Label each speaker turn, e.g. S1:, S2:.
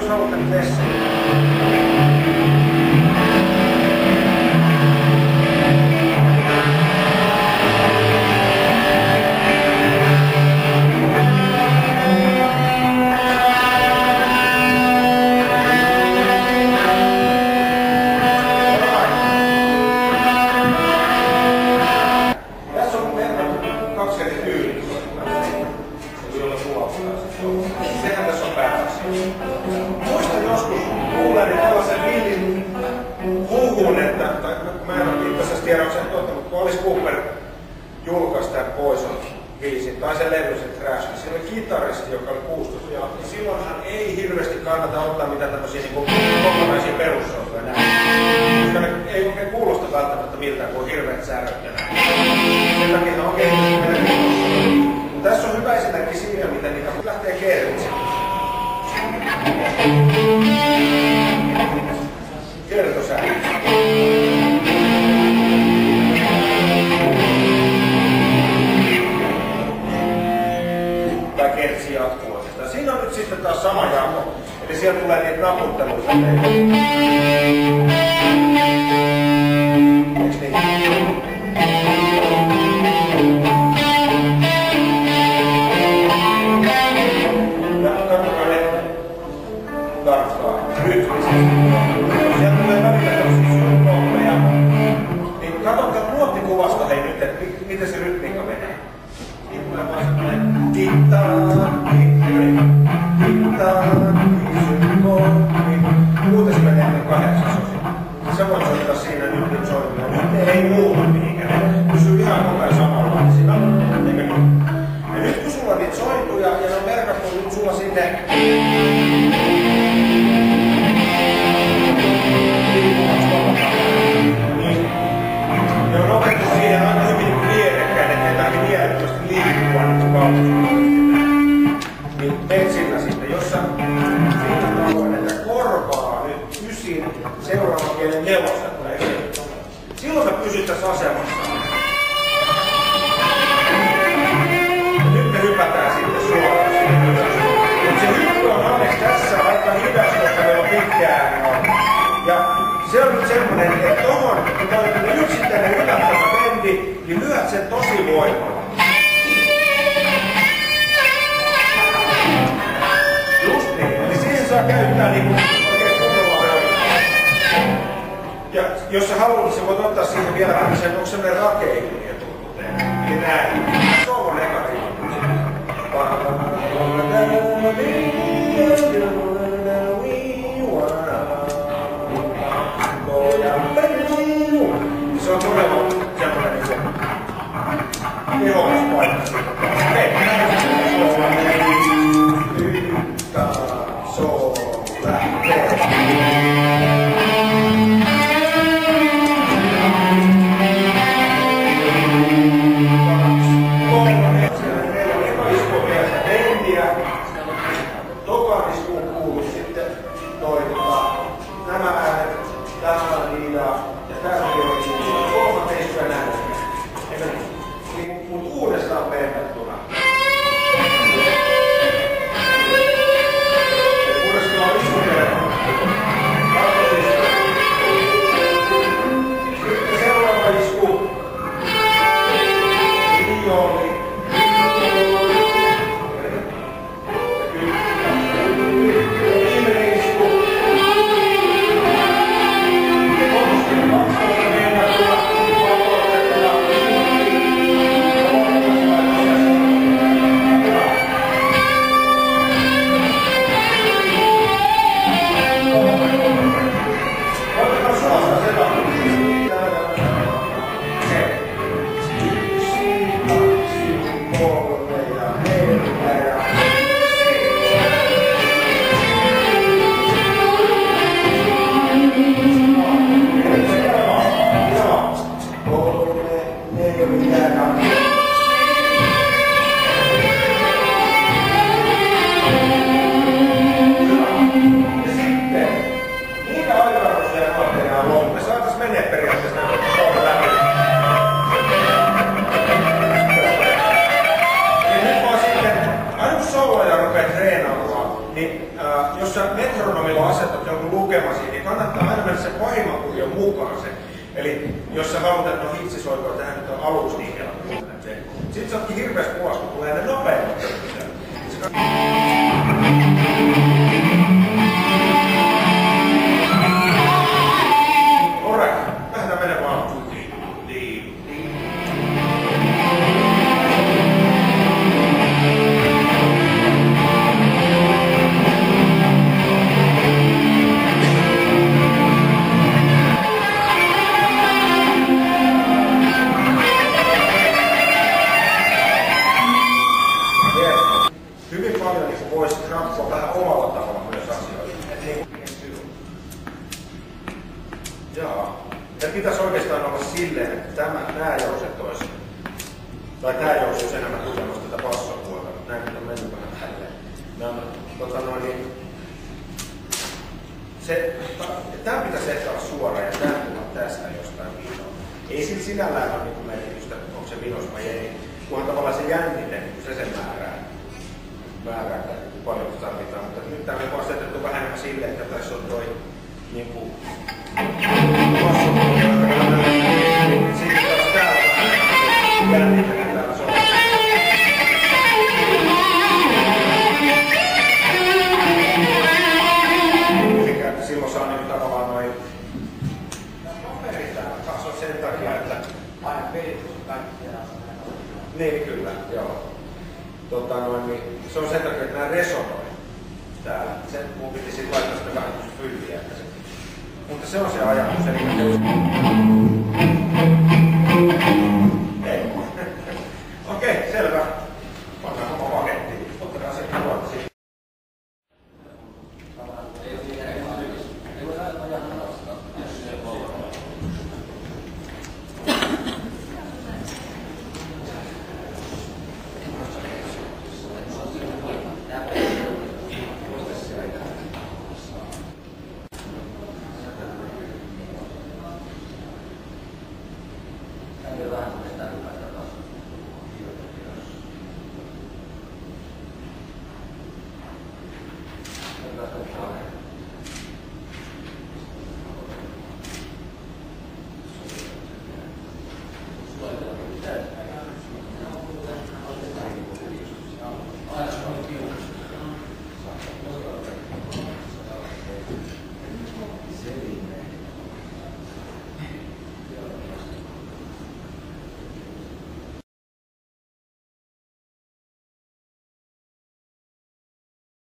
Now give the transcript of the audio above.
S1: jos haluatte vessaan. Sehän tässä on pääasia. Muistan joskus kuulleeni tällaisen villin huhun, että mä en ole itse asiassa tiedä, onko se totta, mutta kun Alice Cooper julkaisi tämän Poison-biisin tai sen levy, se Trash, niin siinä oli kitaristi, joka oli puustus. Ja silloinhan ei hirveästi kannata ottaa mitään tämmöisiä niin kokonaisia perussoituja näin. Koska ne ei oikein kuulosta välttämättä miltään, kun on hirveät säröt ja näin. Sen takia on kehitystä meidän kunnossa. Tässä on hyvä esimerkki siinä, miten niitä lähtee kertsemään. Kertosäännös. Tai kertsi jatkuvuudesta. Siinä on nyt sitten taas sama jako. Eli sieltä tulee niitä naputteluita. Eiks niin? Sieltä tulee välillä tämmöisiä synkrooppeja. Niin katsotaan nuottikuvasta hei nyt, että miten se rytmiikka menee. Niin tulee vaan semmoinen tittaani, synkrooppi. Muuten se menee ne 8 osia. Sä voit soittaa siinä nyt soittaa. Nyt ei muuta mihinkään. Pysyy ihan koko ajan samanlaisina. Ja nyt kun sulla on niitä soituja ja ne on merkattu nyt sulla sinne ne on otettu siihen aina hyvin vierekkäin, ettei tarvitse mielettömästi liikkua nyt kautta. Niin teet sillä sitten, jos sä siitä tavoin, että korvaa nyt 9 seuraavan kielen 4. Silloin me pysyttäisiin asemassa. Ja nyt me hypätään sitten suoraan siihen ylös. Mutta se hyppy on onneksi tässä aika hidas, koska meillä on pitkä ääni on. Ja se on nyt semmonen, että tohon, kun toi yksittäinen yllättävä bendi, niin lyöt sen tosi voimalla. Just niin, eli siihen saa käyttää niinku oikein kunnolla voimaa. Ja jos sä haluat, niin sä voit ottaa siihen vielä tämmöisen, onko semmonen rakeilun etuuteen. Eli näin. Se on eka riipu. Se on todella semmoinen tehospaikka siitä. Nämä äänet, tämä on niin ja tämä on kolmatta istuja näin. Mutta uudestaan verrattuna. Uudestaan on istuja. Sitten seuraava isku. Violi. Jos sä metronomin että no hitsi soikoon, tähän nyt on aluksi niin helppo. Sitten se onkin hirveästi puolesta, kun tulee ne nopeimmat. Alright, lähdetään menemään vaan. Hyvin paljon niin voisi rampua vähän omalla tavalla myös asioita. Jaa. Ja pitäisi oikeastaan olla silleen, että nämä jouset olisi, tai tämä jousi olisi enemmän tukemassa tätä bassopuolta. Näin on mennyt vähän tälleen. Tämä pitäisi ehkä olla suora ja tämä tulla tästä jostain vinoa. Ei sillä sinällään ole niin merkitystä, onko se vinos vai ei, kunhan tavallaan se jännite, se sen määrää, että paljon tarvitaan, mutta nyt tämä on asetettu vähän enemmän silleen, että tässä on toi niinku sitten taas täällä vähän jännitellä täällä solla. Mikä silloin saa niin tavallaan noin paperit täällä taas on sen takia, että aina pelit on kaikki niin kyllä, joo. Niin se on sen takia, että nämä resonoi täällä. Sen mun piti sitten laittaa sitä vähän fylliä. Mutta se on se ajatus. Ei. Okei, selvä. Pannaan koko pakettiin. Ottakaa sitten ruotsi.